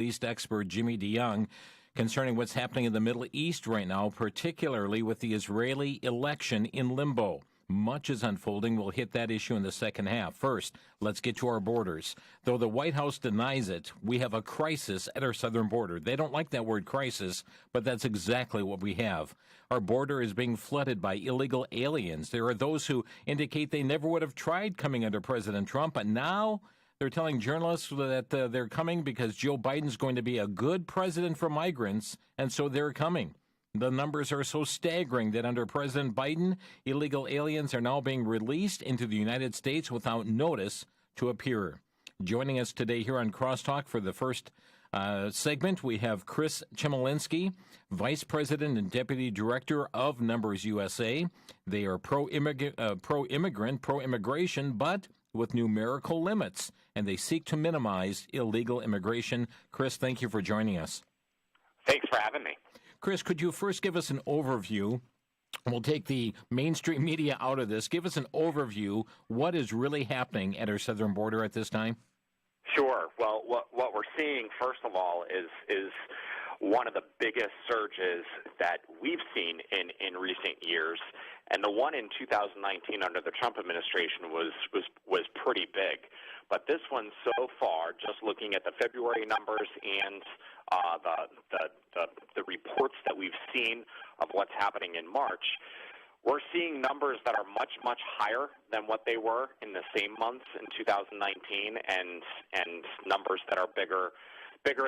East expert Jimmy DeYoung concerning what's happening in the Middle East right now, particularly with the Israeli election in limbo. Much is unfolding. We'll hit that issue in the second half. First, let's get to our borders. Though the White House denies it, we have a crisis at our southern border. They don't like that word crisis, but that's exactly what we have. Our border is being flooded by illegal aliens. There are those who indicate they never would have tried coming under President Trump, but now they're telling journalists that they're coming because Joe Biden's going to be a good president for migrants, and so they're coming. The numbers are so staggering that under President Biden, illegal aliens are now being released into the United States without notice to appear. Joining us today here on Crosstalk for the first segment, we have Chris Chemalinsky, Vice President and Deputy Director of Numbers USA. They are pro-immigrant, pro-immigration, but with numerical limits, and they seek to minimize illegal immigration. Chris, thank you for joining us. Thanks for having me. Chris, could you first give us an overview? We'll take the mainstream media out of this. Give us an overview. What is really happening at our southern border at this time? Sure. Well, what we're seeing, first of all, is one of the biggest surges that we've seen in recent years. And the one in 2019 under the Trump administration was pretty big. But this one so far, just looking at the February numbers and the reports that we've seen of what's happening in March, we're seeing numbers that are much, much higher than what they were in the same months in 2019, and numbers that are bigger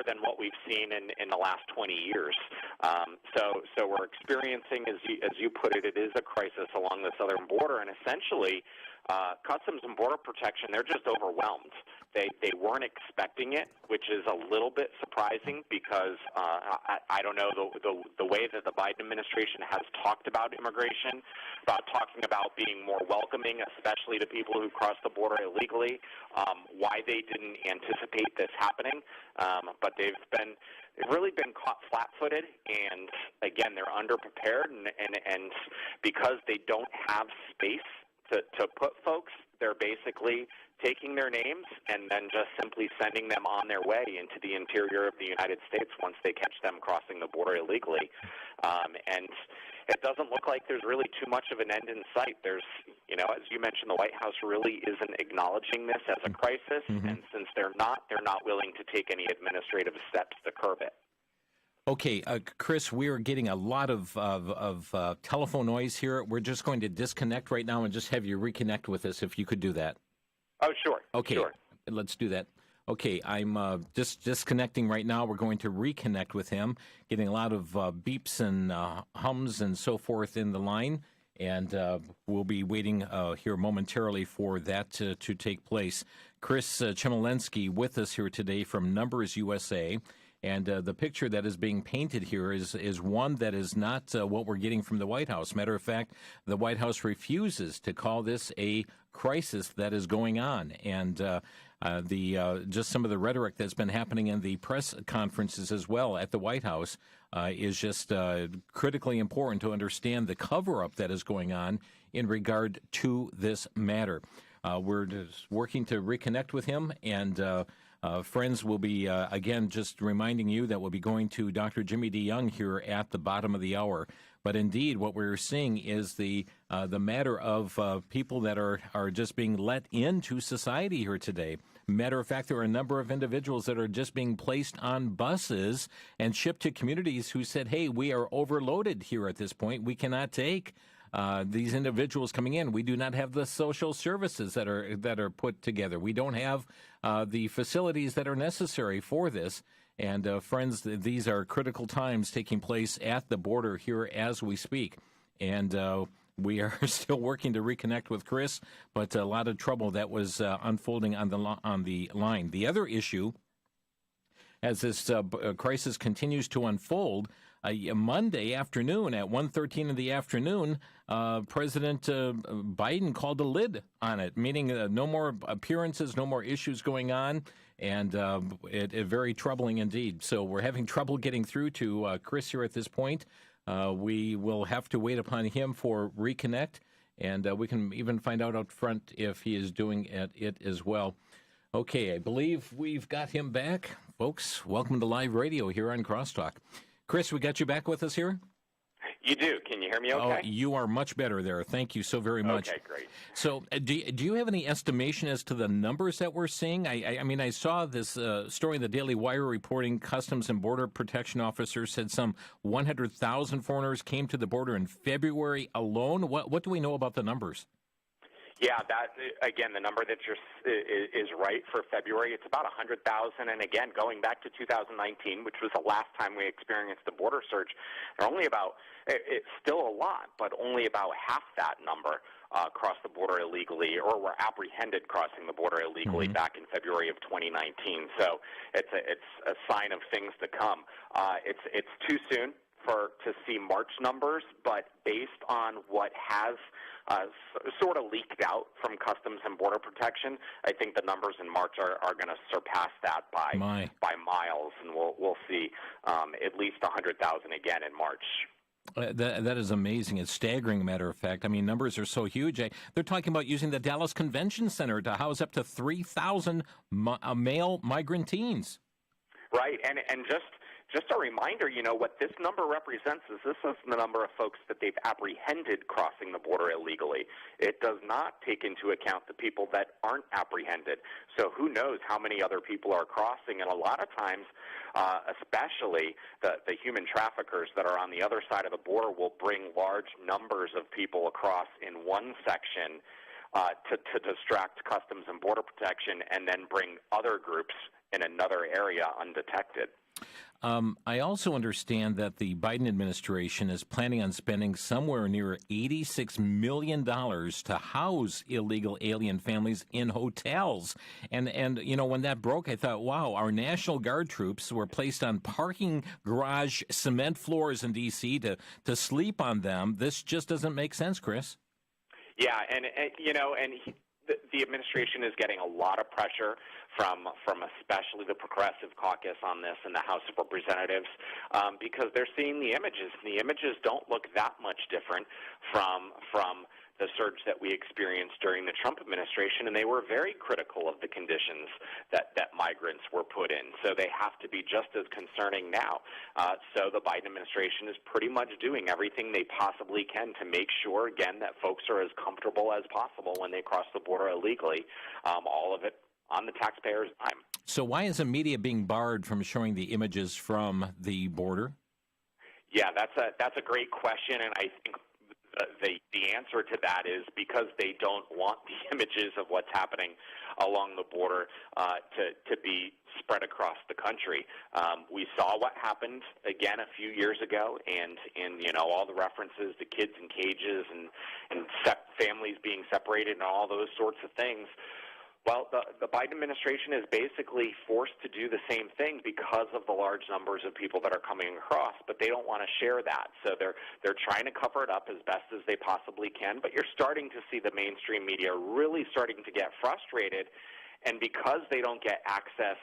than what we've seen in the last 20 years. So we're experiencing, as you put it, it is a crisis along the southern border, and essentially Customs and Border Protection, they're just overwhelmed. They weren't expecting it, which is a little bit surprising because I don't know the way that the Biden administration has talked about immigration, about talking about being more welcoming, especially to people who cross the border illegally, why they didn't anticipate this happening. But they've really been caught flat-footed, and again, they're underprepared, and because they don't have space to put folks, they're basically taking their names and then just simply sending them on their way into the interior of the United States once they catch them crossing the border illegally. And it doesn't look like there's really too much of an end in sight. There's, as you mentioned, the White House really isn't acknowledging this as a crisis, and since they're not willing to take any administrative steps to curb it. Okay, Chris, we are getting a lot of telephone noise here. We're just going to disconnect right now and just have you reconnect with us if you could do that. Oh, sure. Okay, sure. Let's do that. Okay, I'm just disconnecting right now. We're going to reconnect with him, getting a lot of beeps and hums and so forth in the line, and we'll be waiting here momentarily for that to take place. Chris Chemalinsky with us here today from Numbers USA. And the picture that is being painted here is one that is not what we're getting from the White House. Matter of fact, the White House refuses to call this a crisis that is going on. And just some of the rhetoric that's been happening in the press conferences as well at the White House is just critically important to understand the cover-up that is going on in regard to this matter. We're just working to reconnect with him, and friends, will be, again, just reminding you that we'll be going to Dr. Jimmy DeYoung here at the bottom of the hour. But indeed, what we're seeing is the matter of people that are just being let into society here today. Matter of fact, there are a number of individuals that are just being placed on buses and shipped to communities who said, hey, we are overloaded here at this point. We cannot take these individuals coming in. We do not have the social services that are put together. We don't have the facilities that are necessary for this. And friends, these are critical times taking place at the border here as we speak. And we are still working to reconnect with Chris, but a lot of trouble that was unfolding on the line. The other issue, as this crisis continues to unfold, Monday afternoon at 1:13 in the afternoon, President Biden called a lid on it, meaning no more appearances, no more issues going on, and it very troubling indeed. So we're having trouble getting through to Chris here at this point. We will have to wait upon him for reconnect, and we can even find out up front if he is doing it as well. Okay, I believe we've got him back. Folks, welcome to live radio here on Crosstalk. Chris, we got you back with us here? You do. Can you hear me okay? Oh, you are much better there. Thank you so very much. Okay, great. So do you have any estimation as to the numbers that we're seeing? I mean, I saw this story in the Daily Wire reporting Customs and Border Protection officers said some 100,000 foreigners came to the border in February alone. What do we know about the numbers? Yeah, that again, the number that is right for February. It's about 100,000, and again, going back to 2019, which was the last time we experienced the border surge, they're only about. It's still a lot, but only about half that number crossed the border illegally, or were apprehended crossing the border illegally back in February of 2019. So it's a sign of things to come. It's too soon to see March numbers, but based on what has sort of leaked out from Customs and Border Protection, I think the numbers in March are going to surpass that by miles, and we'll see at least 100,000 again in March. That is amazing. It's staggering, matter of fact. I mean, numbers are so huge. They're talking about using the Dallas Convention Center to house up to 3,000 male migrant teens. Right, and just a reminder, what this number represents is this is the number of folks that they've apprehended crossing the border illegally. It does not take into account the people that aren't apprehended. So who knows how many other people are crossing, and a lot of times, especially the human traffickers that are on the other side of the border will bring large numbers of people across in one section to distract Customs and Border Protection, and then bring other groups in another area undetected. I also understand that the Biden administration is planning on spending somewhere near $86 million to house illegal alien families in hotels. And when that broke, I thought, wow, our National Guard troops were placed on parking garage cement floors in D.C. to sleep on them. This just doesn't make sense, Chris. Yeah, the administration is getting a lot of pressure from especially the Progressive Caucus on this in the House of Representatives because they're seeing the images. And the images don't look that much different from the surge that we experienced during the Trump administration, and they were very critical of the conditions that migrants were put in. So they have to be just as concerning now. So the Biden administration is pretty much doing everything they possibly can to make sure, again, that folks are as comfortable as possible when they cross the border illegally, all of it on the taxpayers' dime. So why is the media being barred from showing the images from the border? Yeah, that's a great question, and I think the answer to that is because they don't want the images of what's happening along the border to be spread across the country. We saw what happened again a few years ago, and all the references to kids in cages and families being separated and all those sorts of things. Well, the Biden administration is basically forced to do the same thing because of the large numbers of people that are coming across, but they don't want to share that. So they're trying to cover it up as best as they possibly can, but you're starting to see the mainstream media really starting to get frustrated, and because they don't get access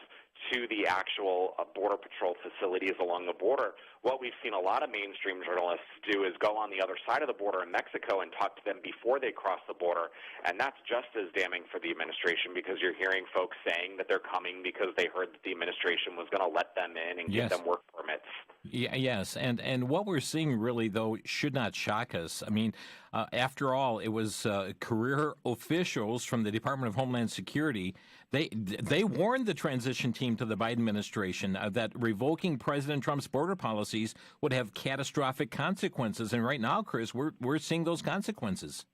to the actual Border Patrol facilities along the border, what we've seen a lot of mainstream journalists do is go on the other side of the border in Mexico and talk to them before they cross the border, and that's just as damning for the administration because you're hearing folks saying that they're coming because they heard that the administration was going to let them in and give them work permits. Yeah, yes, and what we're seeing really, though, should not shock us. I mean, after all, it was career officials from the Department of Homeland Security. They warned the transition team to the Biden administration that revoking President Trump's border policies would have catastrophic consequences. And right now, Chris, we're seeing those consequences.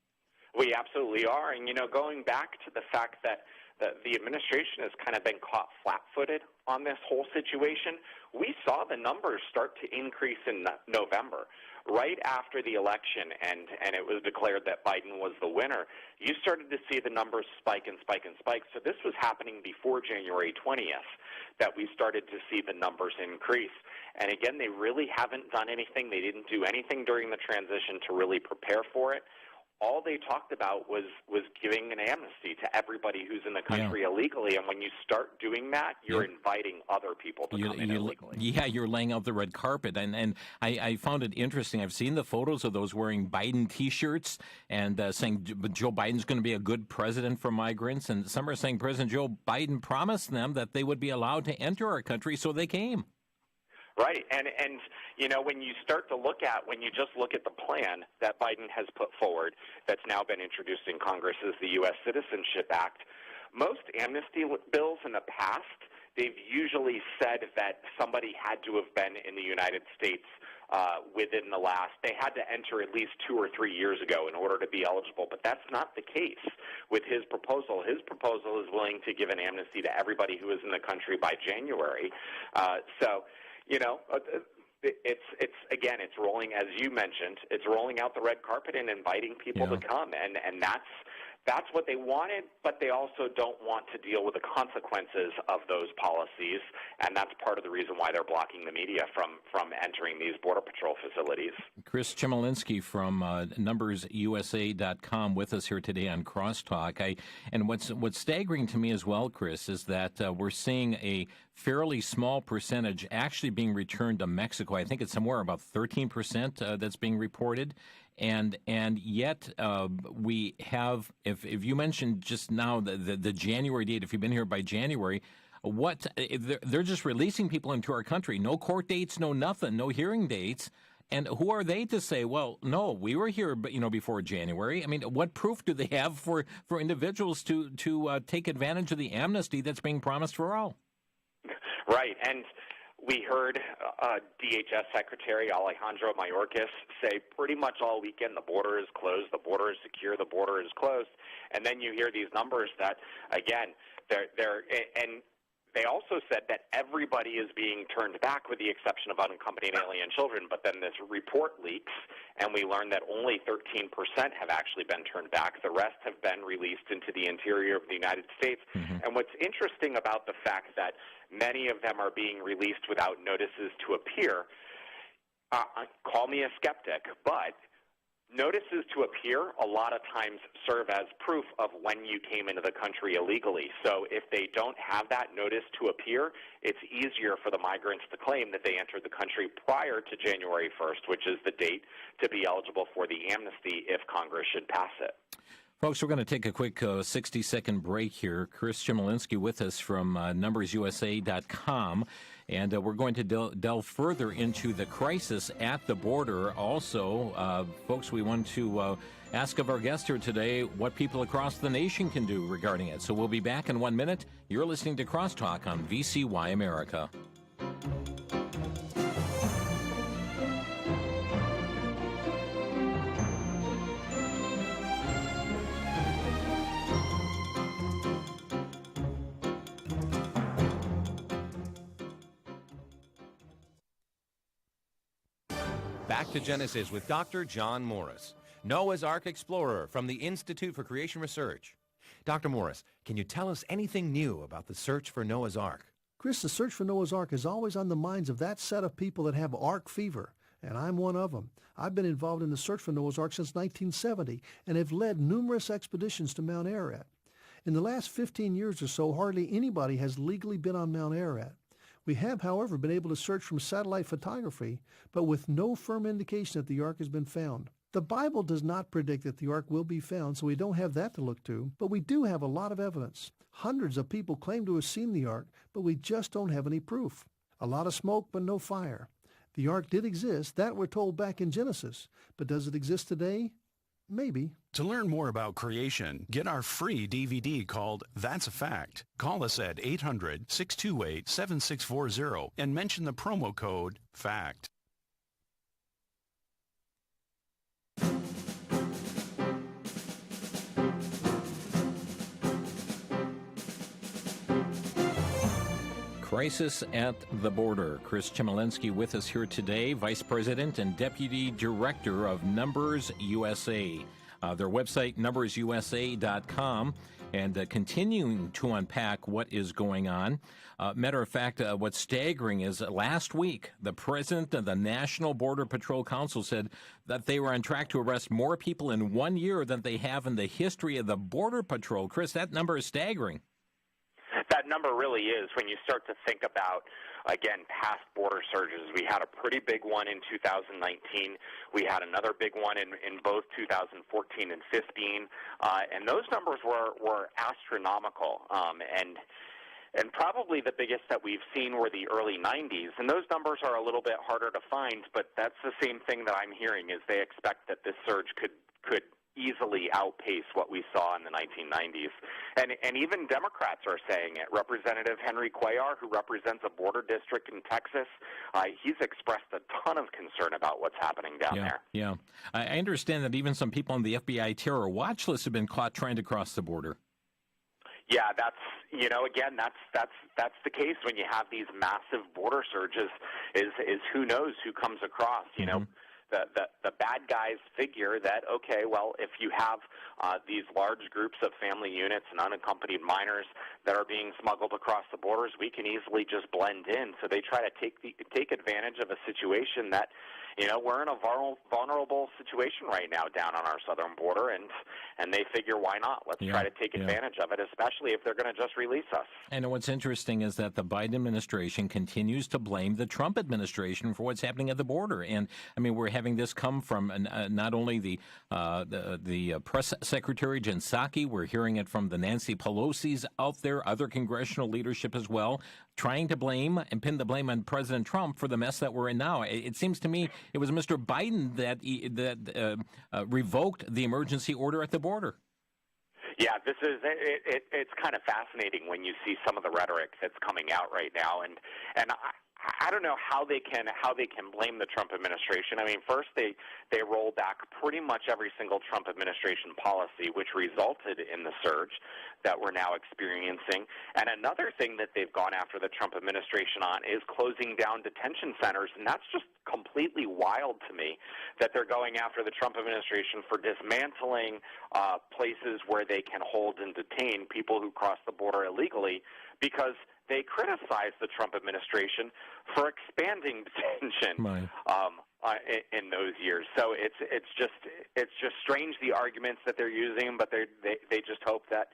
We absolutely are. And, going back to the fact that the administration has kind of been caught flat-footed on this whole situation, we saw the numbers start to increase in November. Right after the election, and it was declared that Biden was the winner, you started to see the numbers spike and spike and spike. So this was happening before January 20th that we started to see the numbers increase. And again, they really haven't done anything. They didn't do anything during the transition to really prepare for it. all they talked about was giving an amnesty to everybody who's in the country illegally. And when you start doing that, you're inviting other people to come in illegally. Yeah, you're laying out the red carpet. And I found it interesting. I've seen the photos of those wearing Biden T-shirts and saying Joe Biden's going to be a good president for migrants. And some are saying President Joe Biden promised them that they would be allowed to enter our country, so they came. Right, and when you start to when you just look at the plan that Biden has put forward that's now been introduced in Congress as the U.S. Citizenship Act, most amnesty bills in the past, they've usually said that somebody had to have been in the United States within they had to enter at least 2 or 3 years ago in order to be eligible, but that's not the case with his proposal. His proposal is willing to give an amnesty to everybody who is in the country by January. It's rolling, as you mentioned, it's rolling out the red carpet and inviting people to come, and that's what they wanted, but they also don't want to deal with the consequences of those policies, and that's part of the reason why they're blocking the media from entering these Border Patrol facilities. Chris Chmielewski from NumbersUSA.com with us here today on Crosstalk. And what's staggering to me as well, Chris, is that we're seeing a fairly small percentage actually being returned to Mexico. I think it's somewhere about 13% that's being reported. And yet we have, if you mentioned just now the January date, if you've been here by January, they're just releasing people into our country. No court dates, no nothing, no hearing dates. And who are they to say, well, no, we were here, before January? I mean, what proof do they have for individuals to take advantage of the amnesty that's being promised for all? Right, and we heard DHS Secretary Alejandro Mayorkas say pretty much all weekend the border is closed, the border is secure, the border is closed, and then you hear these numbers that, again, and they also said that everybody is being turned back with the exception of unaccompanied alien children, but then this report leaks, and we learn that only 13% have actually been turned back. The rest have been released into the interior of the United States. Mm-hmm. And what's interesting about the fact that many of them are being released without notices to appear, call me a skeptic, but notices to appear a lot of times serve as proof of when you came into the country illegally. So if they don't have that notice to appear, it's easier for the migrants to claim that they entered the country prior to January 1st, which is the date to be eligible for the amnesty if Congress should pass it. Folks, we're going to take a quick 60-second break here. Chris Chmielewski with us from NumbersUSA.com. And we're going to delve further into the crisis at the border. Also, folks, we want to ask of our guest here today what people across the nation can do regarding it. So we'll be back in 1 minute. You're listening to Crosstalk on VCY America. Back to Genesis with Dr. John Morris, Noah's Ark explorer from the Institute for Creation Research. Dr. Morris, can you tell us anything new about the search for Noah's Ark? Chris, the search for Noah's Ark is always on the minds of that set of people that have Ark fever, and I'm one of them. I've been involved in the search for Noah's Ark since 1970 and have led numerous expeditions to Mount Ararat. In the last 15 years or so, hardly anybody has legally been on Mount Ararat. We have, however, been able to search from satellite photography, but with no firm indication that the Ark has been found. The Bible does not predict that the Ark will be found, so we don't have that to look to, but we do have a lot of evidence. Hundreds of people claim to have seen the Ark, but we just don't have any proof. A lot of smoke, but no fire. The Ark did exist, that we're told back in Genesis, but does it exist today? Maybe. To learn more about creation, get our free DVD called That's a Fact. Call us at 800-628-7640 and mention the promo code FACT. Crisis at the border. Chris Chmielewski with us here today, Vice President and Deputy Director of Numbers USA. Their website, NumbersUSA.com. and continuing to unpack what is going on. Matter of fact, what's staggering is last week, the president of the National Border Patrol Council said that they were on track to arrest more people in 1 year than they have in the history of the Border Patrol. Chris, that number is staggering. That number really is when you start to think about, again, past border surges. We had a pretty big one in 2019. We had another big one in both 2014 and 15. And those numbers were astronomical. And probably the biggest that we've seen were the early 90s. And those numbers are a little bit harder to find, but that's the same thing that I'm hearing, is they expect that this surge could easily outpace what we saw in the 1990s. And even Democrats are saying it. Representative Henry Cuellar, who represents a border district in Texas, he's expressed a ton of concern about what's happening down there. Yeah. I understand that even some people on the FBI terror watch list have been caught trying to cross the border. Yeah, that's the case when you have these massive border surges, is who knows who comes across, you know. The bad guys figure that, okay, well, if you have these large groups of family units and unaccompanied minors that are being smuggled across the borders, we can easily just blend in. So they try to take advantage of a situation that, you know, we're in a vulnerable situation right now down on our southern border, and they figure, why not? Let's try to take advantage of it, especially if they're going to just release us. And what's interesting is that the Biden administration continues to blame the Trump administration for what's happening at the border. And, I mean, we're having this come from not only the press secretary, Jen Psaki, we're hearing it from the Nancy Pelosi's out there, other congressional leadership as well, trying to blame and pin the blame on President Trump for the mess that we're in now. It seems to me it was Mr. Biden that revoked the emergency order at the border. Yeah, it's kind of fascinating when you see some of the rhetoric that's coming out right now, and I don't know how they can blame the Trump administration. I mean, first they roll back pretty much every single Trump administration policy, which resulted in the surge that we're now experiencing. And another thing that they've gone after the Trump administration on is closing down detention centers, and that's just completely wild to me that they're going after the Trump administration for dismantling places where they can hold and detain people who cross the border illegally, because they criticize the Trump administration for expanding detention in those years. So it's just strange, the arguments that they're using, but they just hope that,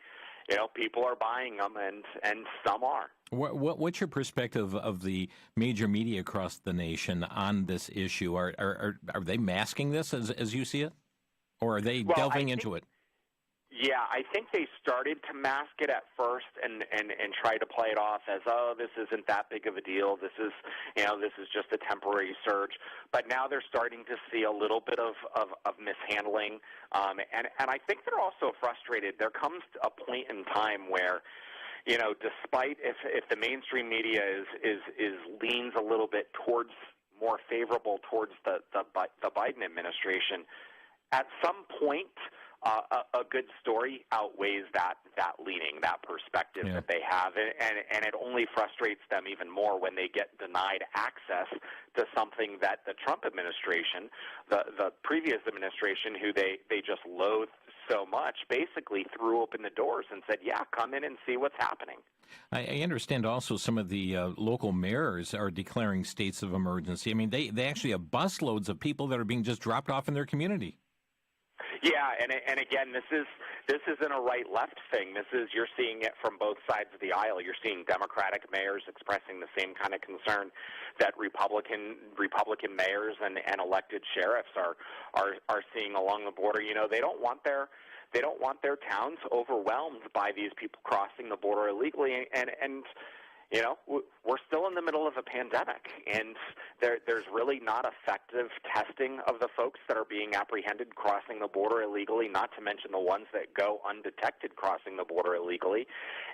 you know, people are buying them, and some are. What's your perspective of the major media across the nation on this issue? Are they masking this as you see it, or are they delving into it? Yeah, I think they started to mask it at first and try to play it off as, oh, this isn't that big of a deal. This is just a temporary surge. But now they're starting to see a little bit of mishandling, and I think they're also frustrated. There comes a point in time where, you know, despite if the mainstream media is leans a little bit towards more favorable towards the Biden administration, at some point, a good story outweighs that leaning, that perspective that they have, and it only frustrates them even more when they get denied access to something that the Trump administration, the previous administration, who they just loathed so much, basically threw open the doors and said, yeah, come in and see what's happening. I understand also some of the local mayors are declaring states of emergency. I mean, they actually have busloads of people that are being just dropped off in their community. Yeah, and again, this isn't a right-left thing. You're seeing it from both sides of the aisle. You're seeing Democratic mayors expressing the same kind of concern that Republican mayors and elected sheriffs are seeing along the border. You know, they don't want their towns overwhelmed by these people crossing the border illegally, and you know, we're still in the middle of a pandemic, and there's really not effective testing of the folks that are being apprehended crossing the border illegally, not to mention the ones that go undetected crossing the border illegally.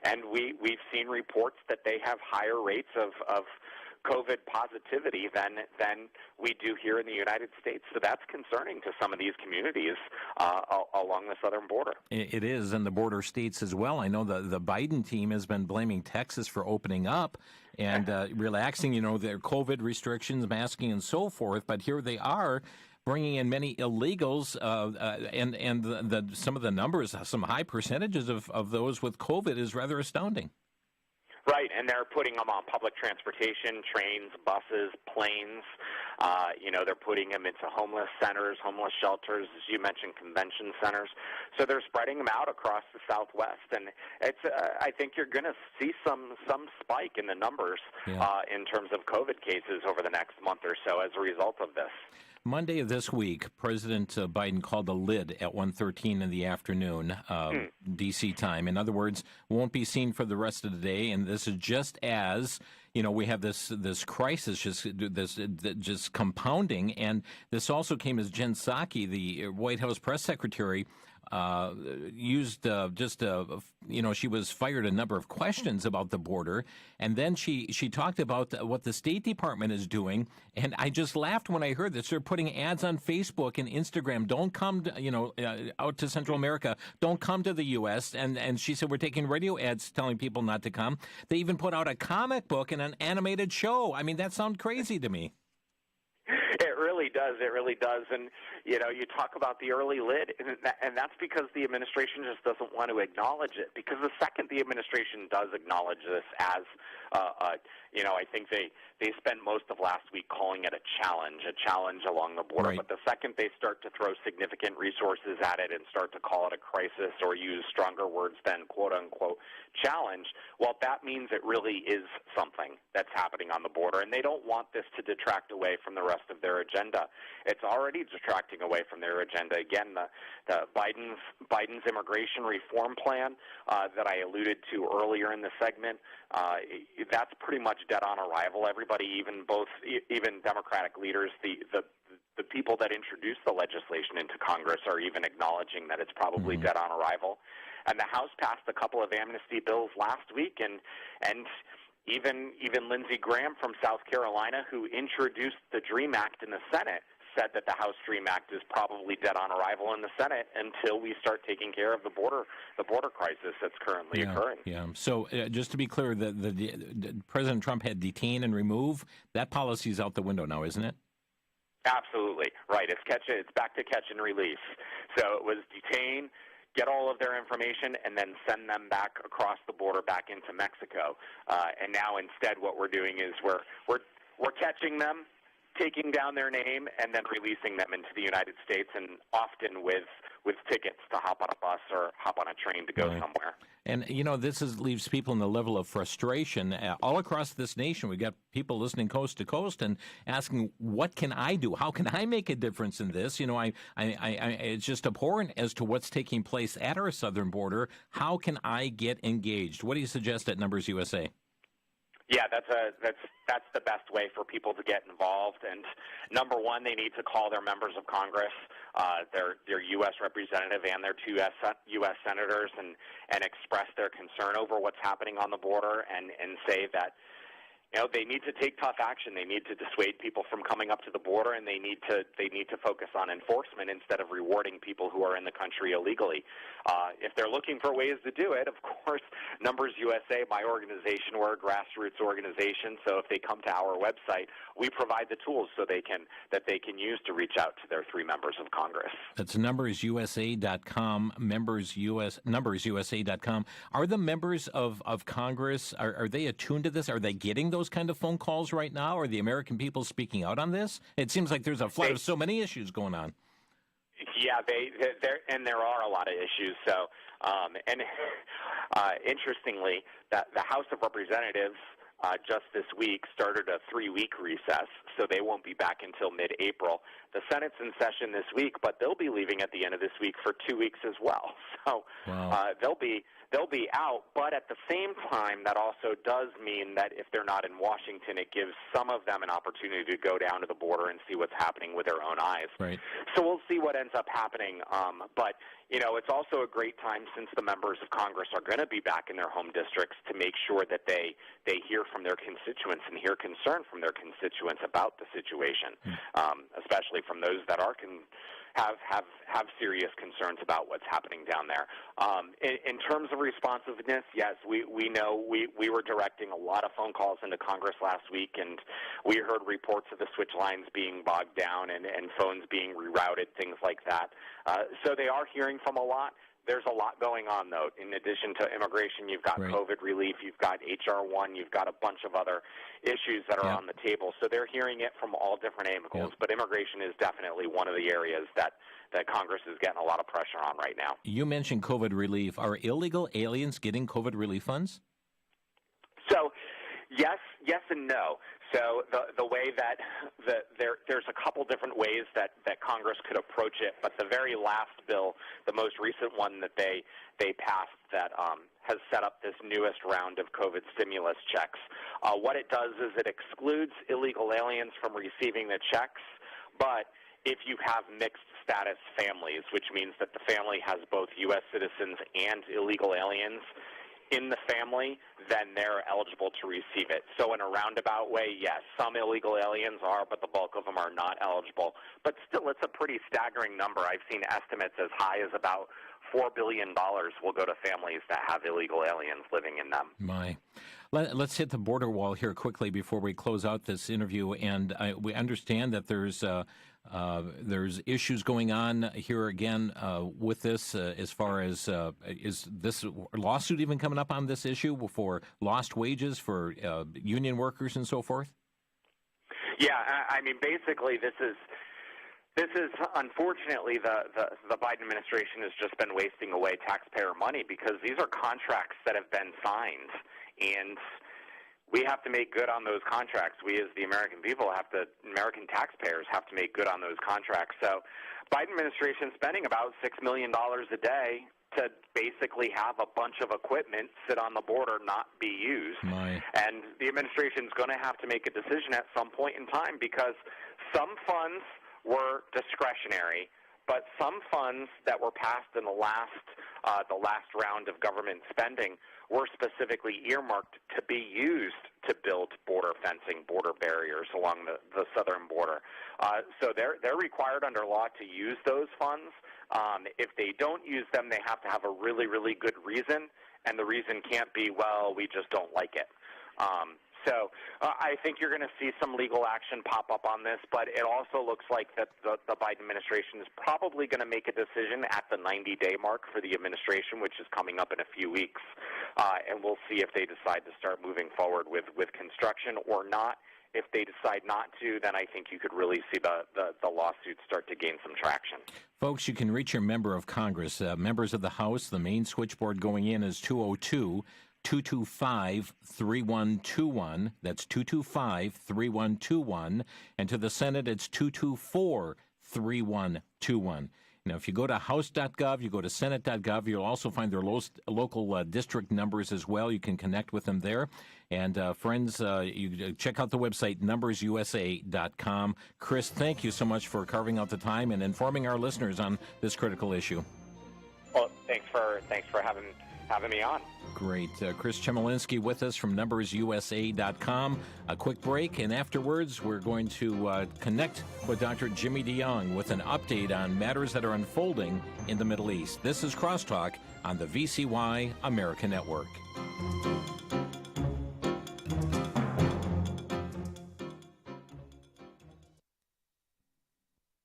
And we've seen reports that they have higher rates of COVID positivity than we do here in the United States. So that's concerning to some of these communities along the southern border. It is, and the border states as well. I know the Biden team has been blaming Texas for opening up and relaxing, you know, their COVID restrictions, masking, and so forth. But here they are bringing in many illegals, and some of the numbers, some high percentages of those with COVID is rather astounding. Right, and they're putting them on public transportation, trains, buses, planes. They're putting them into homeless centers, homeless shelters, as you mentioned, convention centers. So they're spreading them out across the Southwest, and I think you're going to see some spike in the numbers in terms of COVID cases over the next month or so as a result of this. Monday of this week, President Biden called a lid at 1:13 in the afternoon, D.C. time. In other words, won't be seen for the rest of the day. And this is just as, we have this crisis just compounding. And this also came as Jen Psaki, the White House press secretary, used she was fired a number of questions about the border, and then she talked about what the State Department is doing, and I just laughed when I heard this. They're putting ads on Facebook and Instagram. Don't come out to Central America. Don't come to the U.S. And she said we're taking radio ads telling people not to come. They even put out a comic book and an animated show. I mean, that sounds crazy to me. It really does. It really does. And, you talk about the early lid, and that's because the administration just doesn't want to acknowledge it. Because the second the administration does acknowledge this as, I think they spent most of last week calling it a challenge along the border. Right. But the second they start to throw significant resources at it and start to call it a crisis or use stronger words than quote-unquote challenge, well, that means it really is something that's happening on the border. And they don't want this to detract away from the rest of their agenda. It's already detracting away from their agenda. Again, the Biden's immigration reform plan that I alluded to earlier in the segment, that's pretty much dead on arrival. Everybody, even Democratic leaders, the people that introduced the legislation into Congress are even acknowledging that it's probably dead on arrival. And the House passed a couple of amnesty bills last week, and even Lindsey Graham from South Carolina, who introduced the DREAM Act in the Senate, said that the House DREAM Act is probably dead on arrival in the Senate until we start taking care of the border crisis that's currently occurring. Yeah. So just to be clear, the President Trump had detain and remove. That policy is out the window now, isn't it? Absolutely right. It's back to catch and release. So it was detain, get all of their information, and then send them back across the border back into Mexico. And now instead, what we're doing is we're catching them, taking down their name, and then releasing them into the United States, and often with tickets to hop on a bus or hop on a train to go somewhere. And, this leaves people in the level of frustration all across this nation. We've got people listening coast to coast and asking, what can I do? How can I make a difference in this? It's just abhorrent as to what's taking place at our southern border. How can I get engaged? What do you suggest at Numbers USA? Yeah, that's the best way for people to get involved. And number one, they need to call their members of Congress, their U.S. representative and their two U.S. senators, and express their concern over what's happening on the border, and say that they need to take tough action. They need to dissuade people from coming up to the border, and they need to focus on enforcement instead of rewarding people who are in the country illegally. If they're looking for ways to do it, of course, Numbers USA, my organization, we're a grassroots organization. So if they come to our website, we provide the tools that they can use to reach out to their three members of Congress. That's numbersusa.com. Numbersusa.com. Are the members of Congress, are they attuned to this? Are they getting those kind of phone calls right now? Are the American people speaking out on this? It seems like there's a flood of so many issues going on. Yeah, there are a lot of issues. So, interestingly, the House of Representatives just this week started a 3-week recess, so they won't be back until mid-April. The Senate's in session this week, but they'll be leaving at the end of this week for 2 weeks as well. So they'll be out, but at the same time, that also does mean that if they're not in Washington, it gives some of them an opportunity to go down to the border and see what's happening with their own eyes. Right. So we'll see what ends up happening. But it's also a great time, since the members of Congress are going to be back in their home districts, to make sure that they hear from their constituents and hear concern from their constituents about the situation, especially from those that are have serious concerns about what's happening down there. In terms of responsiveness, yes, we know we were directing a lot of phone calls into Congress last week, and we heard reports of the switch lines being bogged down and phones being rerouted, things like that. So they are hearing from a lot. There's a lot going on, though. In addition to immigration, you've got COVID relief, you've got H.R. 1, you've got a bunch of other issues that are on the table. So they're hearing it from all different angles, but immigration is definitely one of the areas that Congress is getting a lot of pressure on right now. You mentioned COVID relief. Are illegal aliens getting COVID relief funds? So, yes and no. So the way that there's a couple different ways that Congress could approach it, but the very last bill, the most recent one that they passed that has set up this newest round of COVID stimulus checks, what it does is it excludes illegal aliens from receiving the checks, but if you have mixed status families, which means that the family has both U.S. citizens and illegal aliens in the family, then they're eligible to receive it. So in a roundabout way, yes, some illegal aliens are, but the bulk of them are not eligible. But still, it's a pretty staggering number. I've seen estimates as high as about $4 billion will go to families that have illegal aliens living in them. My. Let's hit the border wall here quickly before we close out this interview. And we understand that there's issues going on here again with this as far as is this lawsuit even coming up on this issue for lost wages for union workers and so forth? Yeah, I mean, basically this is unfortunately the Biden administration has just been wasting away taxpayer money because these are contracts that have been signed, and we have to make good on those contracts. We as the American people American taxpayers have to make good on those contracts. So Biden administration is spending about $6 million a day to basically have a bunch of equipment sit on the border, not be used. And the administration is going to have to make a decision at some point in time because some funds were discretionary, but some funds that were passed in the last round of government spending were specifically earmarked to be used to build border fencing, border barriers along the southern border. So they're required under law to use those funds. If they don't use them, they have to have a really, really good reason, and the reason can't be, well, we just don't like it. So I think you're going to see some legal action pop up on this, but it also looks like that the Biden administration is probably going to make a decision at the 90-day mark for the administration, which is coming up in a few weeks, and we'll see if they decide to start moving forward with construction or not. If they decide not to, then I think you could really see the lawsuits start to gain some traction. Folks, you can reach your member of Congress. Members of the House, the main switchboard going in is 202-225-3121. That's 225-3121. And to the Senate, it's 224-3121. Now, if you go to house.gov, you go to senate.gov, you'll also find their local district numbers as well. You can connect with them there. And friends, you check out the website, numbersusa.com. Chris, thank you so much for carving out the time and informing our listeners on this critical issue. Well, thanks for having me on. Great. Chris Chemalinsky with us from numbersusa.com. A quick break, and afterwards we're going to connect with Dr. Jimmy DeYoung with an update on matters that are unfolding in the Middle East. This is Crosstalk on the VCY America Network.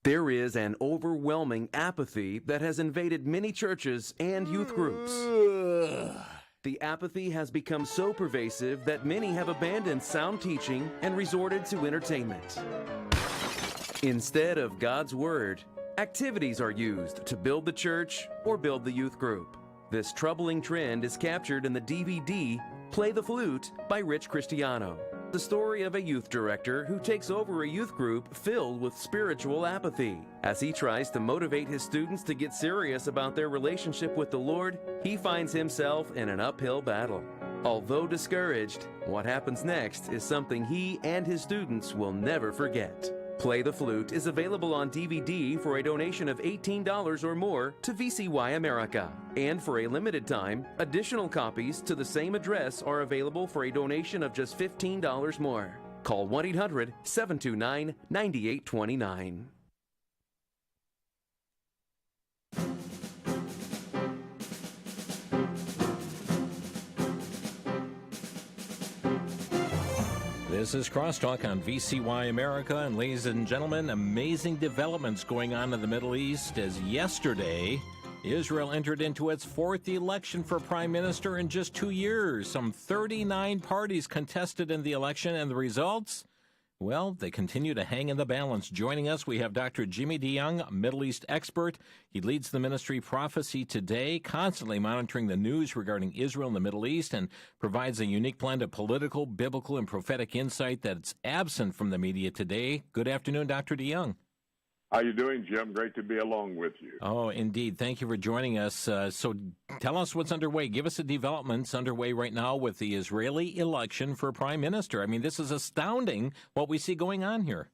There is an overwhelming apathy that has invaded many churches and youth groups. The apathy has become so pervasive that many have abandoned sound teaching and resorted to entertainment. Instead of God's Word, activities are used to build the church or build the youth group. This troubling trend is captured in the DVD Play the Flute by Rich Cristiano, the story of a youth director who takes over a youth group filled with spiritual apathy. As he tries to motivate his students to get serious about their relationship with the Lord, he finds himself in an uphill battle. Although discouraged, what happens next is something he and his students will never forget. Play the Flute is available on DVD for a donation of $18 or more to VCY America. And for a limited time, additional copies to the same address are available for a donation of just $15 more. Call 1-800-729-9829. This is Crosstalk on VCY America, and ladies and gentlemen, amazing developments going on in the Middle East as yesterday Israel entered into its fourth election for prime minister in just 2 years. Some 39 parties contested in the election, and the results? Well, they continue to hang in the balance. Joining us, we have Dr. Jimmy DeYoung, Middle East expert. He leads the ministry Prophecy Today, constantly monitoring the news regarding Israel and the Middle East, and provides a unique blend of political, biblical, and prophetic insight that's absent from the media today. Good afternoon, Dr. DeYoung. How you doing, Jim? Great to be along with you. Oh, indeed. Thank you for joining us. So tell us what's underway. Give us the developments underway right now with the Israeli election for prime minister. I mean, this is astounding what we see going on here.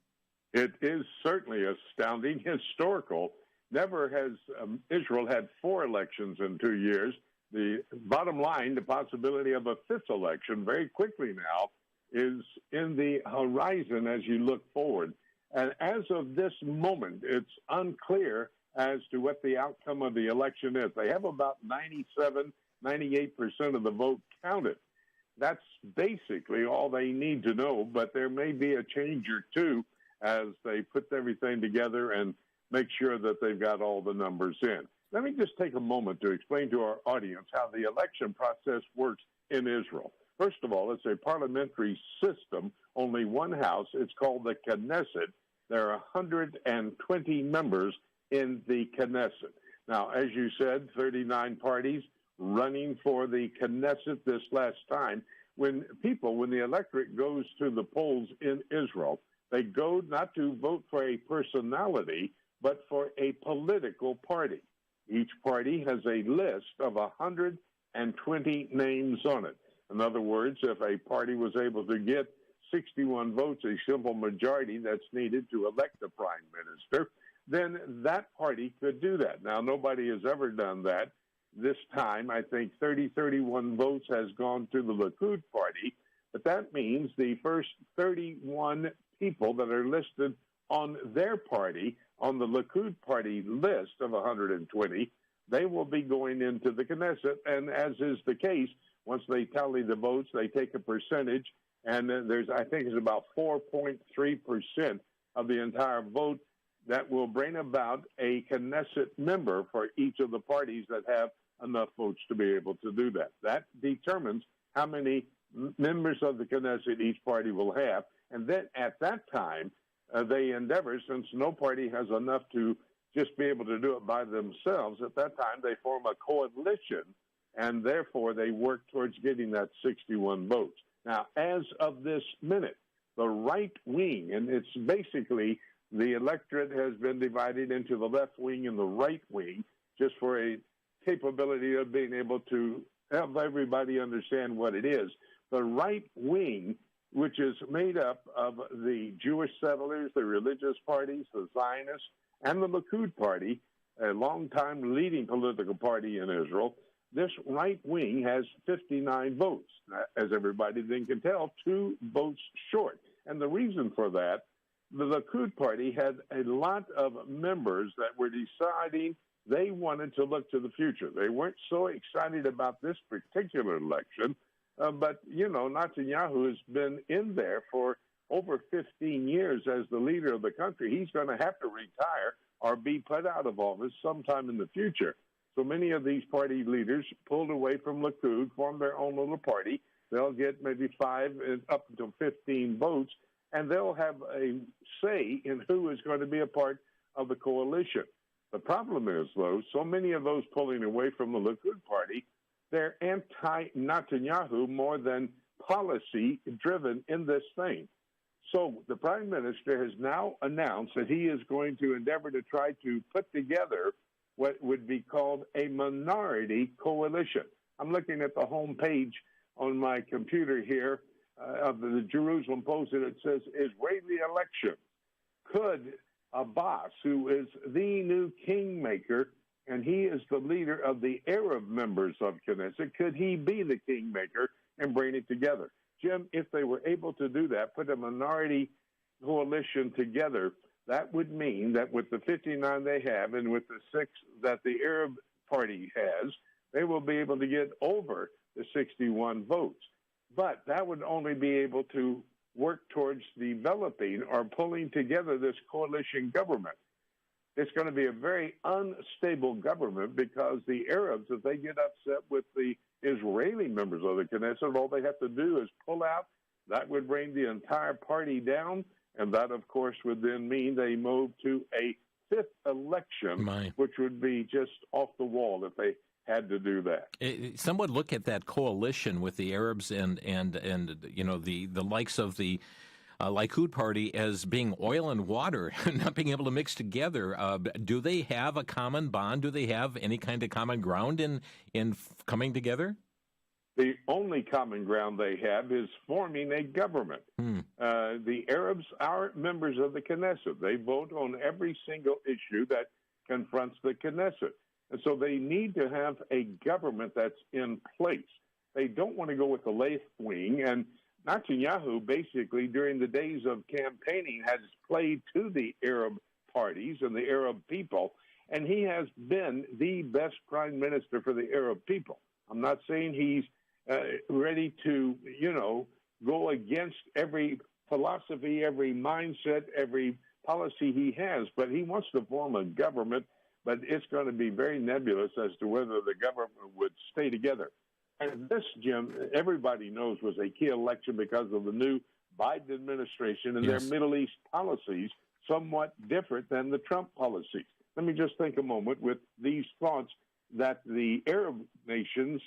It is certainly astounding, historical. Never has Israel had 4 elections in 2 years. The bottom line, the possibility of a 5th election very quickly now is in the horizon as you look forward. And as of this moment, it's unclear as to what the outcome of the election is. They have about 98% of the vote counted. That's basically all they need to know, but there may be a change or two as they put everything together and make sure that they've got all the numbers in. Let me just take a moment to explain to our audience how the election process works in Israel. First of all, it's a parliamentary system, only one house. It's called the Knesset. There are 120 members in the Knesset. Now, as you said, 39 parties running for the Knesset this last time. When the electorate goes to the polls in Israel, they go not to vote for a personality, but for a political party. Each party has a list of 120 names on it. In other words, if a party was able to get 61 votes, a simple majority that's needed to elect the prime minister, then that party could do that. Now, nobody has ever done that. This time, I think 31 votes has gone to the Likud party, but that means the first 31 people that are listed on their party, on the Likud party list of 120, they will be going into the Knesset, and as is the case, once they tally the votes, they take a percentage, and I think it's about 4.3% of the entire vote that will bring about a Knesset member for each of the parties that have enough votes to be able to do that. That determines how many members of the Knesset each party will have, and then at that time, they endeavor, since no party has enough to just be able to do it by themselves, at that time they form a coalition, and therefore they work towards getting that 61 votes. Now, as of this minute, the right wing, and it's basically the electorate has been divided into the left wing and the right wing, just for a capability of being able to help everybody understand what it is. The right wing, which is made up of the Jewish settlers, the religious parties, the Zionists, and the Likud party, a longtime leading political party in Israel, this right wing has 59 votes. As everybody then can tell, 2 votes short. And the reason for that, the Likud party had a lot of members that were deciding they wanted to look to the future. They weren't so excited about this particular election, but, Netanyahu has been in there for over 15 years as the leader of the country. He's going to have to retire or be put out of office sometime in the future. So many of these party leaders pulled away from Likud, formed their own little party. They'll get maybe 5 up to 15 votes, and they'll have a say in who is going to be a part of the coalition. The problem is, though, so many of those pulling away from the Likud party, they're anti-Netanyahu more than policy-driven in this thing. So the prime minister has now announced that he is going to endeavor to try to put together what would be called a minority coalition. I'm looking at the home page on my computer here of the Jerusalem Post, and it says Israeli election Could Abbas, who is the new kingmaker, and he is the leader of the Arab members of Knesset, could he be the kingmaker and bring it together? Jim, if they were able to do that, put a minority coalition together, that would mean that with the 59 they have and with the 6 that the Arab Party has, they will be able to get over the 61 votes. But that would only be able to work towards developing or pulling together this coalition government. It's going to be a very unstable government because the Arabs, if they get upset with the Israeli members of the Knesset, all they have to do is pull out. That would bring the entire party down, and that, of course, would then mean they move to a 5th election, which would be just off the wall if they had to do that. Some would look at that coalition with the Arabs and you know the likes of the Likud party as being oil and water, not being able to mix together. Do they have a common bond? Do they have any kind of common ground in coming together? The only common ground they have is forming a government. The Arabs are members of the Knesset. They vote on every single issue that confronts the Knesset. And so they need to have a government that's in place. They don't want to go with the left wing. And Netanyahu, basically, during the days of campaigning, has played to the Arab parties and the Arab people, and he has been the best prime minister for the Arab people. I'm not saying he's ready to, go against every philosophy, every mindset, every policy he has, but he wants to form a government, but it's going to be very nebulous as to whether the government would stay together. And this, Jim, everybody knows was a key election because of the new Biden administration and their Middle East policies, somewhat different than the Trump policies. Let me just think a moment with these thoughts that the Arab nations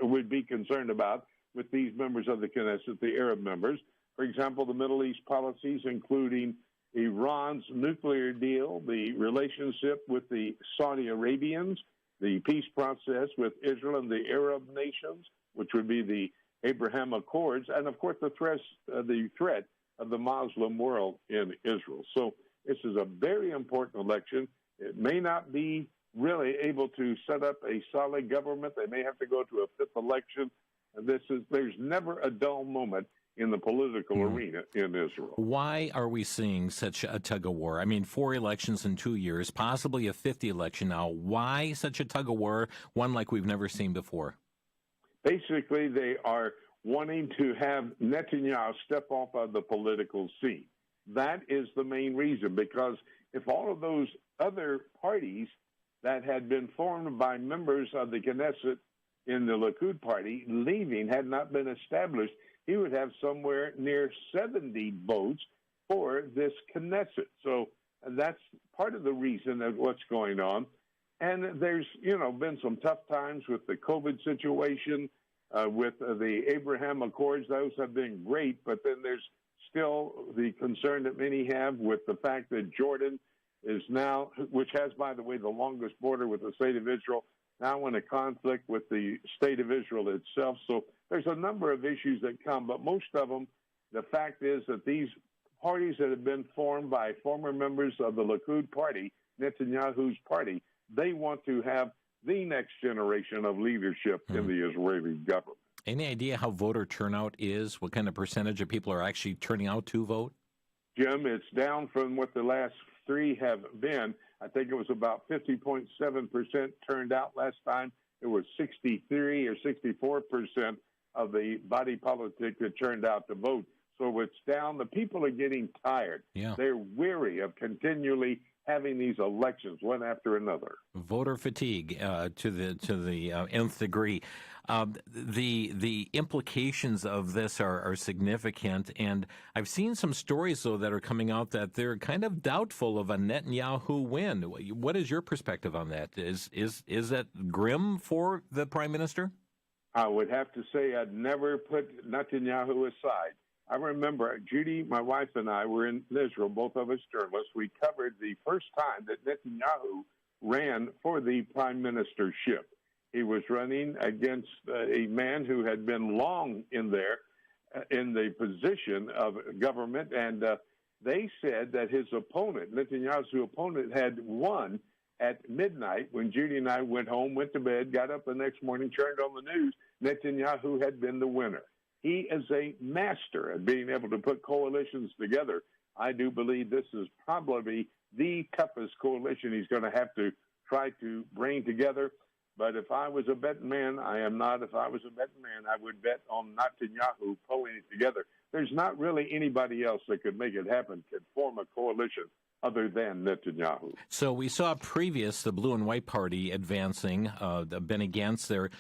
would be concerned about with these members of the Knesset, the Arab members. For example, the Middle East policies, including Iran's nuclear deal, the relationship with the Saudi Arabians, the peace process with Israel and the Arab nations, which would be the Abraham Accords, and, of course, the threat of the Muslim world in Israel. So this is a very important election. It may not be really able to set up a solid government. They may have to go to a 5th election. And there's never a dull moment in the political arena in Israel. Why are we seeing such a tug-of-war? I mean, 4 elections in 2 years, possibly a 5th election now. Why such a tug-of-war, one like we've never seen before? Basically, they are wanting to have Netanyahu step off of the political scene. That is the main reason, because if all of those other parties that had been formed by members of the Knesset in the Likud party leaving had not been established, he would have somewhere near 70 votes for this Knesset. So that's part of the reason of what's going on. And there's, been some tough times with the COVID situation, with the Abraham Accords. Those have been great, but then there's still the concern that many have with the fact that Jordan is now, which has, by the way, the longest border with the state of Israel, now in a conflict with the state of Israel itself. So there's a number of issues that come, but most of them, the fact is that these parties that have been formed by former members of the Likud party, Netanyahu's party, they want to have the next generation of leadership in the Israeli government. Any idea how voter turnout is? What kind of percentage of people are actually turning out to vote? Jim, it's down from what the last 3 have been. I think it was about 50.7% turned out last time. It was 63 or 64% of the body politic that turned out to vote. So it's down. The people are getting tired. Yeah. They're weary of continually having these elections one after another. Voter fatigue to the nth degree. The implications of this are significant, and I've seen some stories though that are coming out that they're kind of doubtful of a Netanyahu win. What is your perspective on that? Is that grim for the prime minister? I would have to say I'd never put Netanyahu aside. I remember Judy, my wife, and I were in Israel, both of us journalists. We covered the first time that Netanyahu ran for the prime ministership. He was running against a man who had been long in there in the position of government, and They said that his opponent, Netanyahu's opponent, had won at midnight when Judy and I went home, went to bed, got up the next morning, turned on the news. Netanyahu had been the winner. He is a master at being able to put coalitions together. I do believe this is probably the toughest coalition he's going to have to try to bring together. But if I was a betting man, I am not. If I was a betting man, I would bet on Netanyahu pulling it together. There's not really anybody else that could make it happen, could form a coalition other than Netanyahu. So we saw the Blue and White Party advancing, Benny Gantz there.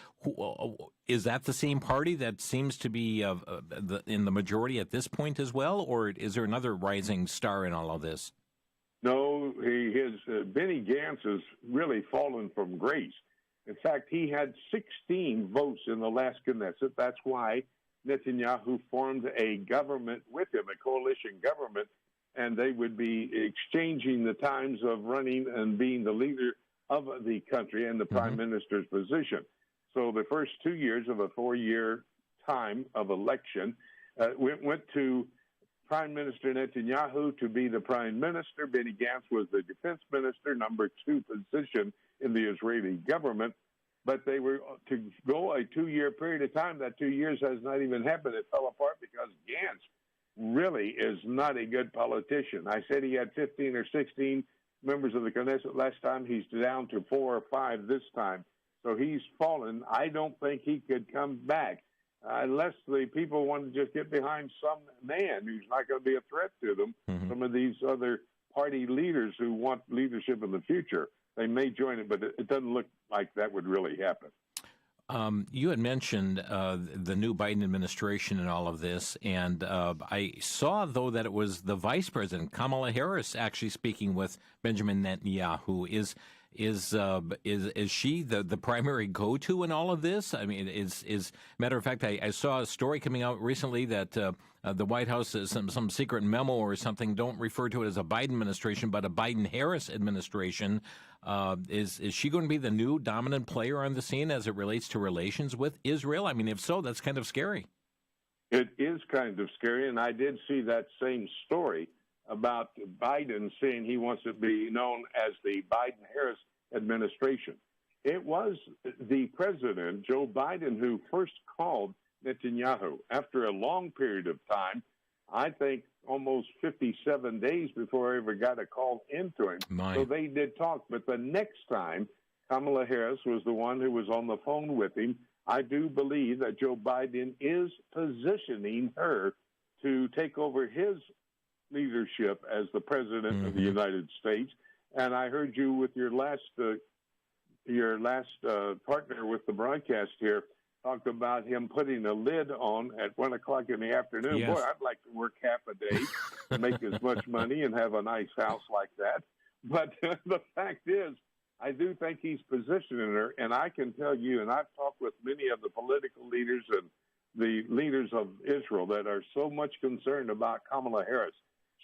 Is that the same party that seems to be in the majority at this point as well, or is there another rising star in all of this? No, Benny Gantz has really fallen from grace. In fact, he had 16 votes in the last Knesset. That's why Netanyahu formed a government with him, a coalition government, and they would be exchanging the times of running and being the leader of the country and the prime minister's position. So the first 2 years of a 4-year time of election went to Prime Minister Netanyahu to be the prime minister. Benny Gantz was the defense minister, number 2 position in the Israeli government. But they were to go a 2-year period of time. That 2 years has not even happened. It fell apart because Gantz really is not a good politician. I said he had 15 or 16 members of the Knesset last time. He's down to 4 or 5 this time. So he's fallen. I don't think he could come back unless the people want to just get behind some man who's not going to be a threat to them. Some of these other party leaders who want leadership in the future, they may join it, but it doesn't look like that would really happen. You had mentioned the new Biden administration and all of this, and I saw, though, that it was the vice president, Kamala Harris, actually speaking with Benjamin Netanyahu. Is she the primary go-to in all of this? I mean, matter of fact, I saw a story coming out recently that the White House, some secret memo or something, don't refer to it as a Biden administration, but a Biden-Harris administration. Is she going to be the new dominant player on the scene as it relates to relations with Israel? I mean, if so, that's kind of scary. It is kind of scary, and I did see that same story about Biden saying he wants to be known as the Biden-Harris administration. It was the president, Joe Biden, who first called Netanyahu after a long period of time, I think almost 57 days before I ever got a call into him. So they did talk. But the next time, Kamala Harris was the one who was on the phone with him. I do believe that Joe Biden is positioning her to take over his leadership as the president of the United States. And I heard you with your last partner with the broadcast here talked about him putting a lid on at 1 o'clock in the afternoon. Yes. Boy, I'd like to work half a day to make as much money and have a nice house like that. But the fact is, I do think he's positioning her, and I can tell you, and I've talked with many of the political leaders and the leaders of Israel that are so much concerned about Kamala Harris.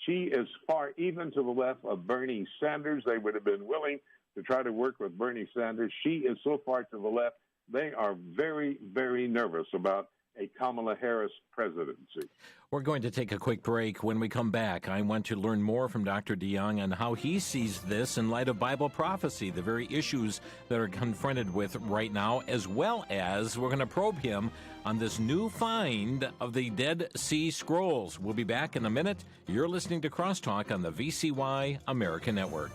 She is far, even to the left of Bernie Sanders. They would have been willing to try to work with Bernie Sanders. She is so far to the left. They are very, very nervous about a Kamala Harris presidency. We're going to take a quick break. When we come back, I want to learn more from Dr. DeYoung on how he sees this in light of Bible prophecy, the very issues that are confronted with right now, as well as we're going to probe him on this new find of the Dead Sea Scrolls. We'll be back in a minute. You're listening to Crosstalk on the VCY America Network.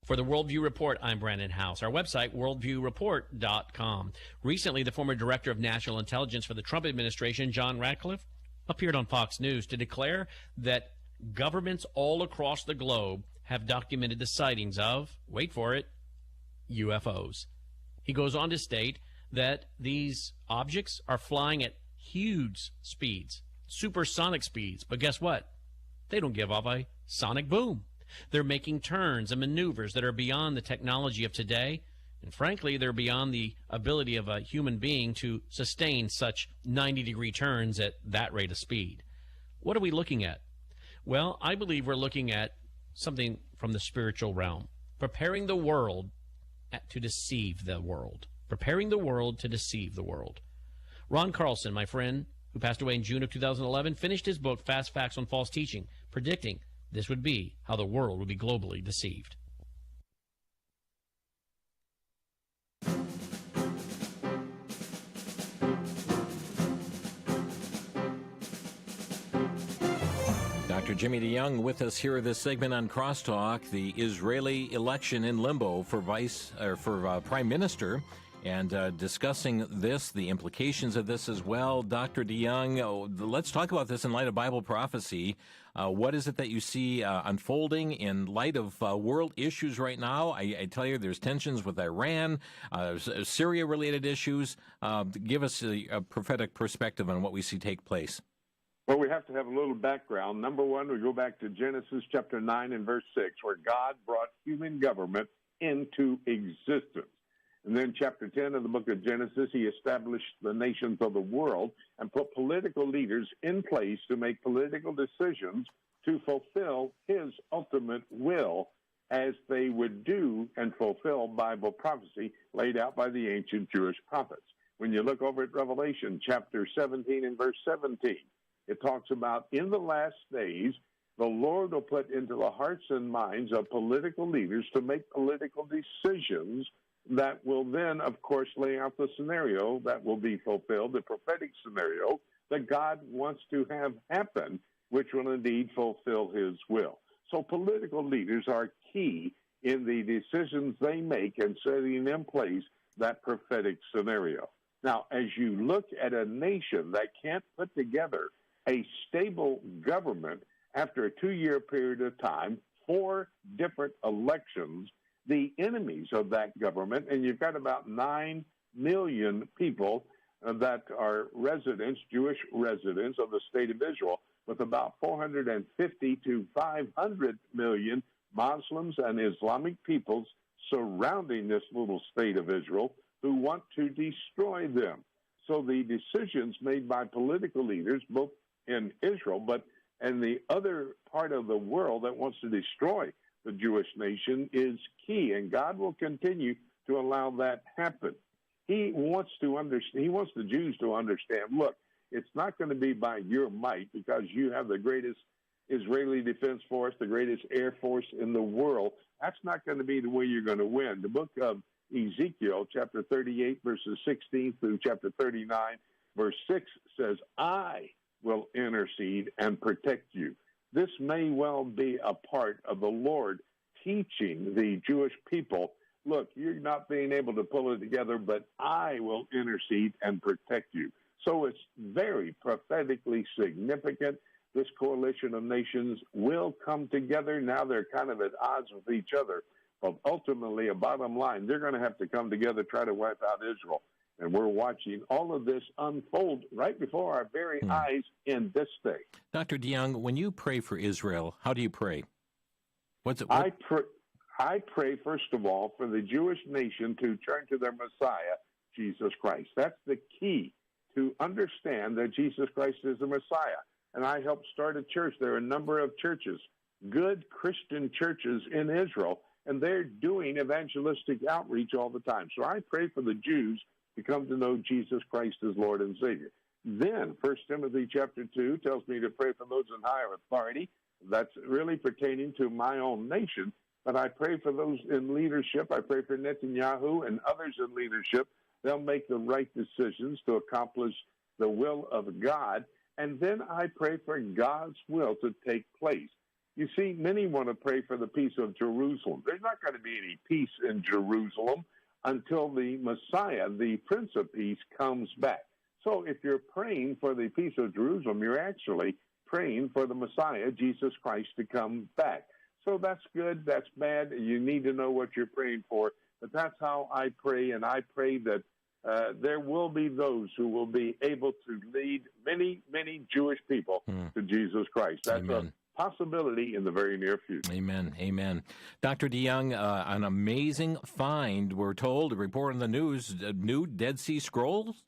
For the Worldview Report, I'm Brandon House. Our website, worldviewreport.com. Recently, the former director of national intelligence for the Trump administration, John Ratcliffe, appeared on Fox News to declare that governments all across the globe have documented the sightings of, wait for it, UFOs. He goes on to state that these objects are flying at huge speeds, supersonic speeds, but guess what? They don't give off a sonic boom. They're making turns and maneuvers that are beyond the technology of today, and frankly, they're beyond the ability of a human being to sustain such 90-degree turns at that rate of speed. What are we looking at? Well, I believe we're looking at something from the spiritual realm, preparing the world to deceive the world, preparing the world to deceive the world. Ron Carlson, my friend, who passed away in June of 2011, finished his book, Fast Facts on False Teaching, predicting this would be how the world would be globally deceived. Dr. Jimmy DeYoung with us here this segment on Crosstalk, the Israeli election in limbo for Prime Minister, and discussing this, the implications of this as well. Dr. DeYoung, let's talk about this in light of Bible prophecy. What is it that you see unfolding in light of world issues right now? I tell you, there's tensions with Iran, Syria-related issues. Give us a prophetic perspective on what we see take place. Well, we have to have a little background. Number one, we go back to Genesis chapter 9 and verse 6, where God brought human government into existence. And then chapter 10 of the book of Genesis, he established the nations of the world and put political leaders in place to make political decisions to fulfill his ultimate will, as they would do and fulfill Bible prophecy laid out by the ancient Jewish prophets. When you look over at Revelation chapter 17 and verse 17, it talks about in the last days, the Lord will put into the hearts and minds of political leaders to make political decisions that will then, of course, lay out the scenario that will be fulfilled, the prophetic scenario that God wants to have happen, which will indeed fulfill his will. So political leaders are key in the decisions they make and setting in place that prophetic scenario. Now, as you look at a nation that can't put together a stable government after a 2-year period of time, 4 different elections, the enemies of that government, and you've got about 9 million people that are residents, Jewish residents of the state of Israel, with about 450 to 500 million Muslims and Islamic peoples surrounding this little state of Israel who want to destroy them. So the decisions made by political leaders, both in Israel, but in the other part of the world that wants to destroy the Jewish nation, is key, and God will continue to allow that happen. He wants the Jews to understand, look, it's not going to be by your might, because you have the greatest Israeli Defense Force, the greatest air force in the world. That's not going to be the way you're going to win. The book of Ezekiel, chapter 38, verses 16 through chapter 39, verse 6 says, I will intercede and protect you. This may well be a part of the Lord teaching the Jewish people, look, you're not being able to pull it together, but I will intercede and protect you. So it's very prophetically significant. This coalition of nations will come together. Now they're kind of at odds with each other. But ultimately, a bottom line, they're going to have to come together, try to wipe out Israel. And we're watching all of this unfold right before our very eyes in this day. Dr. DeYoung, when you pray for Israel, how do you pray? I pray, first of all, for the Jewish nation to turn to their Messiah, Jesus Christ. That's the key, to understand that Jesus Christ is the Messiah. And I helped start a church. There are a number of churches, good Christian churches in Israel, and they're doing evangelistic outreach all the time. So I pray for the Jews to come to know Jesus Christ as Lord and Savior. Then 1 Timothy chapter 2 tells me to pray for those in higher authority. That's really pertaining to my own nation. But I pray for those in leadership. I pray for Netanyahu and others in leadership. They'll make the right decisions to accomplish the will of God. And then I pray for God's will to take place. You see, many want to pray for the peace of Jerusalem. There's not going to be any peace in Jerusalem until the Messiah, the Prince of Peace, comes back. So if you're praying for the peace of Jerusalem, you're actually praying for the Messiah, Jesus Christ, to come back. So that's good, that's bad. You need to know what you're praying for. But that's how I pray, and I pray that there will be those who will be able to lead many, many Jewish people to Jesus Christ. That's Amen. A possibility in the very near future. Amen. Amen. Dr. DeYoung, an amazing find, we're told, a report on the news, new Dead Sea Scrolls?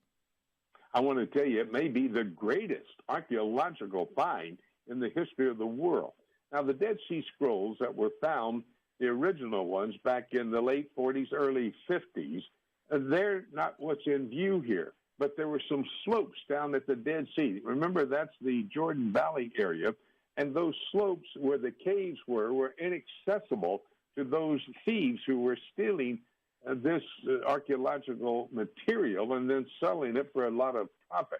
I want to tell you, it may be the greatest archaeological find in the history of the world. Now, the Dead Sea Scrolls that were found, the original ones back in the late 40s, early 50s, they're not what's in view here. But there were some slopes down at the Dead Sea. Remember, that's the Jordan Valley area. And those slopes where the caves were inaccessible to those thieves who were stealing this archaeological material and then selling it for a lot of profit.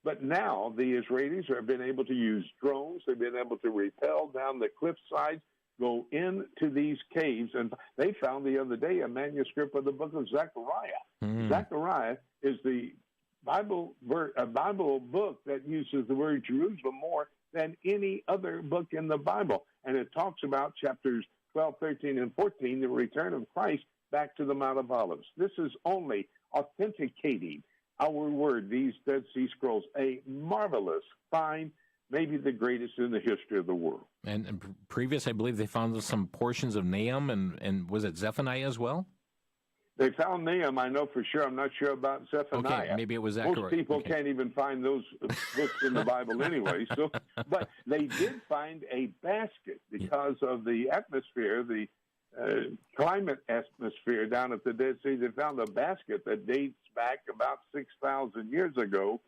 But now the Israelis have been able to use drones. They've been able to rappel down the cliff sides, go into these caves, and they found the other day a manuscript of the book of Zechariah. Zechariah is the Bible book that uses the word Jerusalem more than any other book in the Bible. And it talks about chapters 12, 13, and 14, the return of Christ back to the Mount of Olives. This is only authenticating our word, these Dead Sea Scrolls, a marvelous find, maybe the greatest in the history of the world. And previous, I believe they found some portions of Nahum, and was it Zephaniah as well? They found Nahum, I know for sure. I'm not sure about Zephaniah. Okay, maybe it was Zechariah. Most people can't even find those books in the Bible anyway. So, but they did find a basket because of the atmosphere, the climate atmosphere down at the Dead Sea. They found a basket that dates back about 6,000 years ago.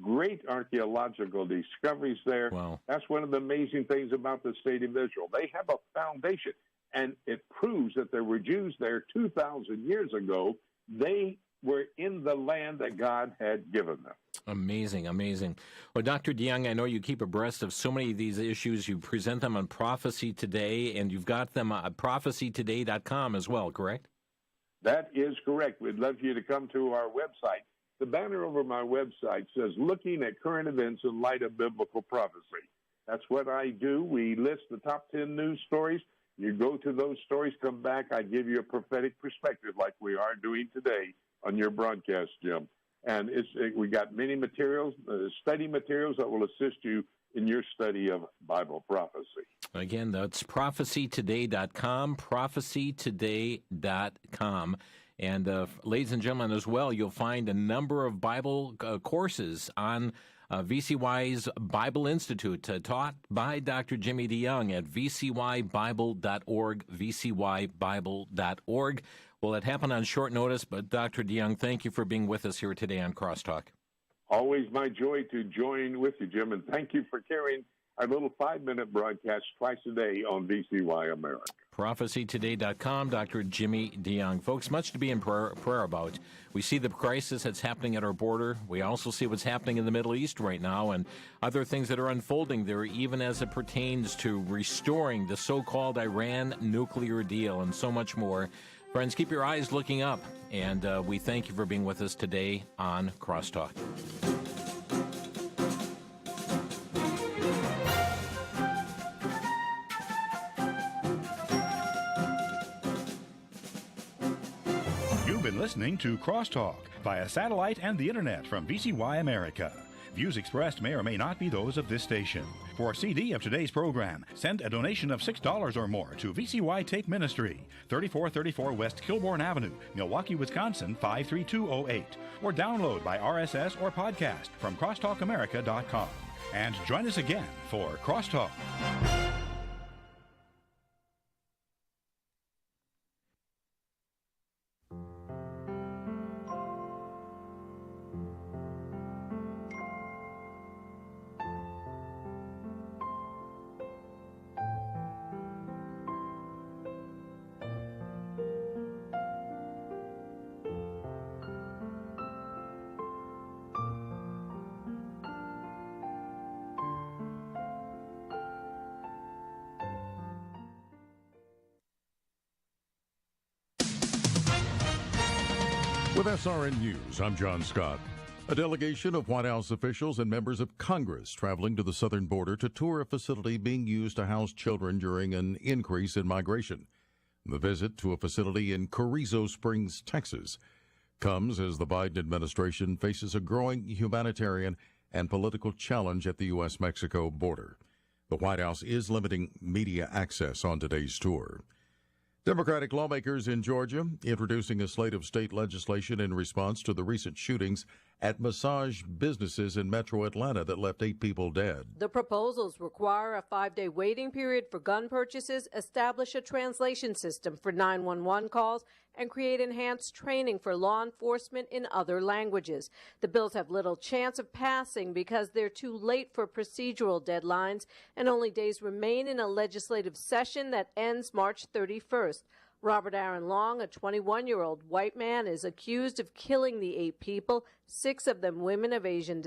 Great archaeological discoveries there. Wow. That's one of the amazing things about the state of Israel. They have a foundation. And it proves that there were Jews there 2,000 years ago. They were in the land that God had given them. Amazing, amazing. Well, Dr. DeYoung, I know you keep abreast of so many of these issues. You present them on Prophecy Today, and you've got them at prophecytoday.com as well, correct? That is correct. We'd love for you to come to our website. The banner over my website says, Looking at Current Events in Light of Biblical Prophecy. That's what I do. We list the top 10 news stories. You go to those stories, come back, I give you a prophetic perspective like we are doing today on your broadcast, Jim. And we got many materials, study materials that will assist you in your study of Bible prophecy. Again, that's prophecytoday.com, prophecytoday.com. And ladies and gentlemen, as well, you'll find a number of Bible courses on VCY's Bible Institute, taught by Dr. Jimmy DeYoung at vcybible.org, vcybible.org. Well, it happened on short notice, but Dr. DeYoung, thank you for being with us here today on Crosstalk. Always my joy to join with you, Jim, and thank you for carrying our little 5-minute broadcast twice a day on VCY America. ProphecyToday.com, Dr. Jimmy DeYoung. Folks, much to be in prayer about. We see the crisis that's happening at our border. We also see what's happening in the Middle East right now and other things that are unfolding there, even as it pertains to restoring the so-called Iran nuclear deal and so much more. Friends, keep your eyes looking up, and we thank you for being with us today on Crosstalk. You've been listening to Crosstalk via satellite and the internet from VCY America. Views expressed may or may not be those of this station. For a CD of today's program, send a donation of $6 or more to VCY Tape Ministry, 3434 West Kilbourne Avenue, Milwaukee, Wisconsin, 53208, or download by RSS or podcast from crosstalkamerica.com. And join us again for Crosstalk. With SRN News, I'm John Scott. A delegation of White House officials and members of Congress traveling to the southern border to tour a facility being used to house children during an increase in migration. The visit to a facility in Carrizo Springs, Texas, comes as the Biden administration faces a growing humanitarian and political challenge at the U.S.-Mexico border. The White House is limiting media access on today's tour. Democratic lawmakers in Georgia introducing a slate of state legislation in response to the recent shootings at massage businesses in metro Atlanta that left 8 people dead. The proposals require a 5-day waiting period for gun purchases, establish a translation system for 911 calls, and create enhanced training for law enforcement in other languages. The bills have little chance of passing because they're too late for procedural deadlines, and only days remain in a legislative session that ends March 31st. Robert Aaron Long, a 21-year-old white man, is accused of killing the 8 people, 6 of them women of Asian descent.